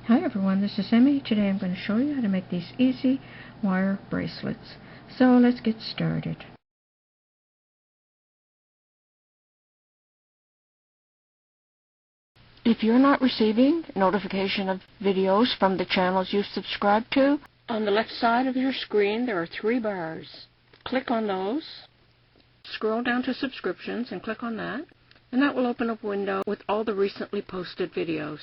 Hi everyone, this is Emmy. Today I'm going to show you how to make these easy wire bracelets. So let's get started. If you're not receiving notification of videos from the channels you subscribe to, on the left side of your screen there are 3 bars. Click on those, scroll down to subscriptions and click on that, and that will open up a window with all the recently posted videos.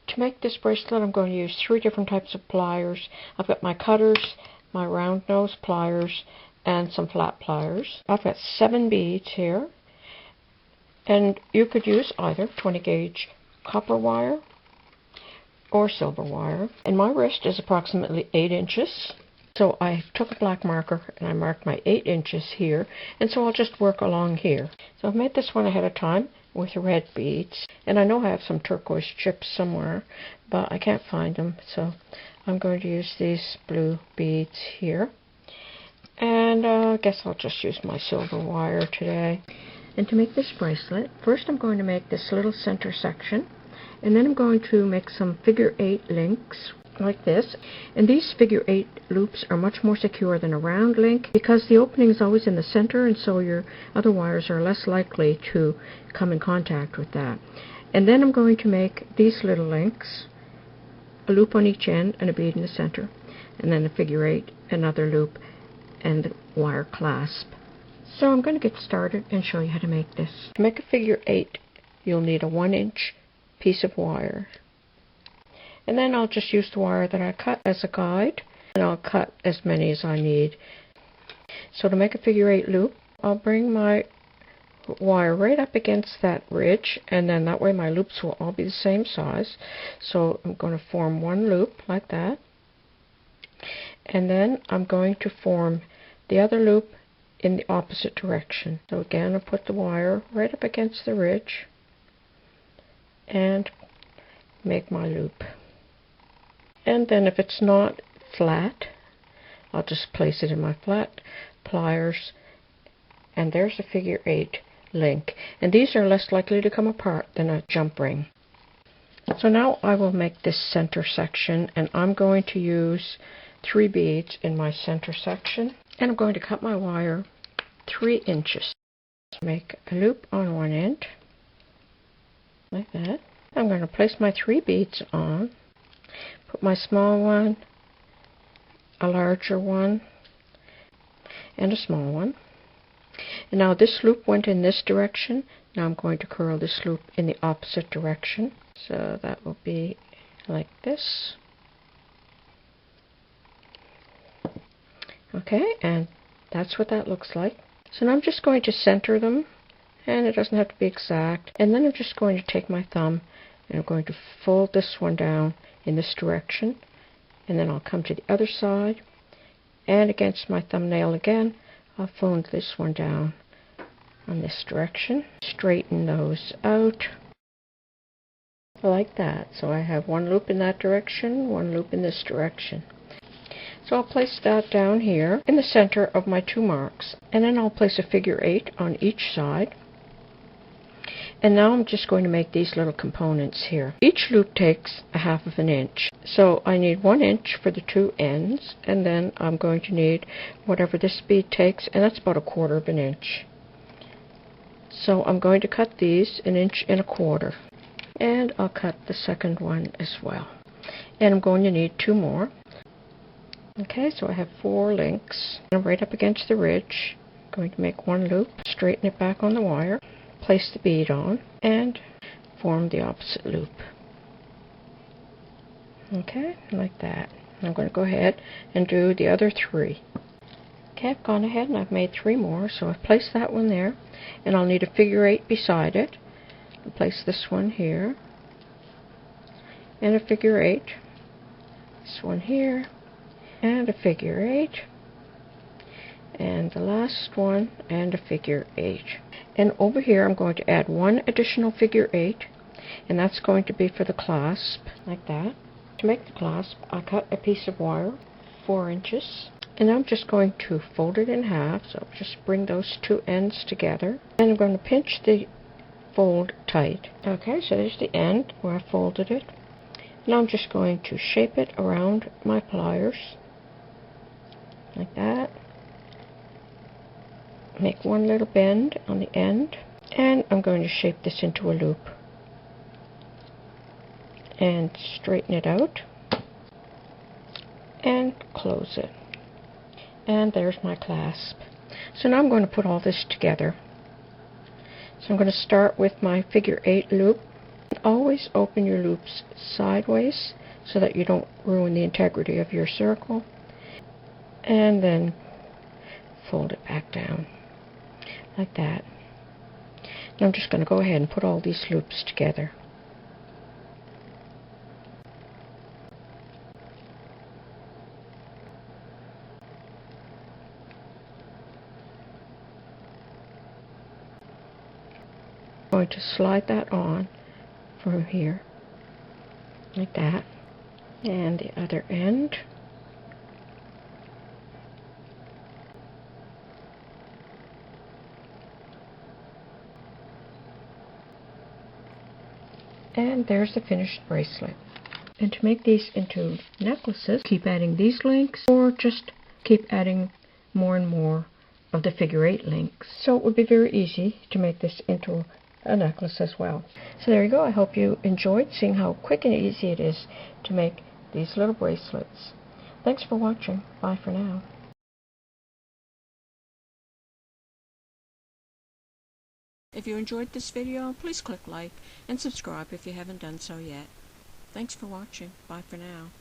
To make this bracelet, I'm going to use 3 different types of pliers. I've got my cutters, my round nose pliers, and some flat pliers. I've got 7 beads here, and you could use either 20 gauge copper wire or silver wire. And my wrist is approximately 8 inches. So I took a black marker and I marked my 8 inches here, and so I'll just work along here. So I've made this one ahead of time with red beads, and I know I have some turquoise chips somewhere, but I can't find them, so I'm going to use these blue beads here. And I guess I'll just use my silver wire today. And to make this bracelet, first I'm going to make this little center section, and then I'm going to make some figure 8 links like this. And these figure 8 loops are much more secure than a round link because the opening is always in the center, and so your other wires are less likely to come in contact with that. And then I'm going to make these little links, a loop on each end and a bead in the center, and then a figure 8, another loop, and the wire clasp. So I'm going to get started and show you how to make this. To make a figure 8, you'll need a 1-inch piece of wire. And then I'll just use the wire that I cut as a guide, and I'll cut as many as I need. So to make a figure 8 loop, I'll bring my wire right up against that ridge, and then that way my loops will all be the same size. So I'm going to form one loop like that, and then I'm going to form the other loop in the opposite direction. So again, I'll put the wire right up against the ridge and make my loop. And then if it's not flat, I'll just place it in my flat pliers, and there's a figure 8 link. And these are less likely to come apart than a jump ring. So now I will make this center section, and I'm going to use 3 beads in my center section, and I'm going to cut my wire 3 inches. Make a loop on one end, like that. I'm going to place my 3 beads on, put my small one, a larger one, and a small one. And now this loop went in this direction. Now I'm going to curl this loop in the opposite direction. So that will be like this. Okay, and that's what that looks like. So now I'm just going to center them, and it doesn't have to be exact. And then I'm just going to take my thumb and I'm going to fold this one down in this direction, and then I'll come to the other side, and against my thumbnail again I'll fold this one down on this direction. Straighten those out like that. So I have one loop in that direction, one loop in this direction. So I'll place that down here in the center of my 2 marks, and then I'll place a figure 8 on each side. And now I'm just going to make these little components here. Each loop takes a 1/2 inch. So I need 1 inch for the 2 ends, and then I'm going to need whatever this bead takes, and that's about 1/4 inch. So I'm going to cut these 1 1/4 inch. And I'll cut the second one as well. And I'm going to need 2 more. Okay, so I have 4 links. I'm right up against the ridge. I'm going to make 1 loop, straighten it back on the wire, place the bead on, and form the opposite loop. Okay, like that. I'm going to go ahead and do the other 3. Okay, I've gone ahead and I've made 3 more, so I've placed that one there, and I'll need a figure 8 beside it. I'll place this one here, and a figure 8, this one here, and a figure 8, and the last one, and a figure 8. And over here I'm going to add 1 additional figure 8, and that's going to be for the clasp, like that. To make the clasp, I cut a piece of wire 4 inches, and I'm just going to fold it in half. So just bring those 2 ends together, and I'm going to pinch the fold tight. Okay, so there's the end where I folded it. Now I'm just going to shape it around my pliers, like that. Make one little bend on the end, and I'm going to shape this into a loop and straighten it out and close it. And there's my clasp. So now I'm going to put all this together. So I'm going to start with my figure 8 loop. Always open your loops sideways so that you don't ruin the integrity of your circle. And then fold it back down like that. Now I'm just going to go ahead and put all these loops together. I'm going to slide that on from here like that, and the other end. And there's the finished bracelet. And to make these into necklaces, keep adding these links, or just keep adding more and more of the figure 8 links. So it would be very easy to make this into a necklace as well. So there you go. I hope you enjoyed seeing how quick and easy it is to make these little bracelets. Thanks for watching. Bye for now. If you enjoyed this video, please click like and subscribe if you haven't done so yet. Thanks for watching. Bye for now.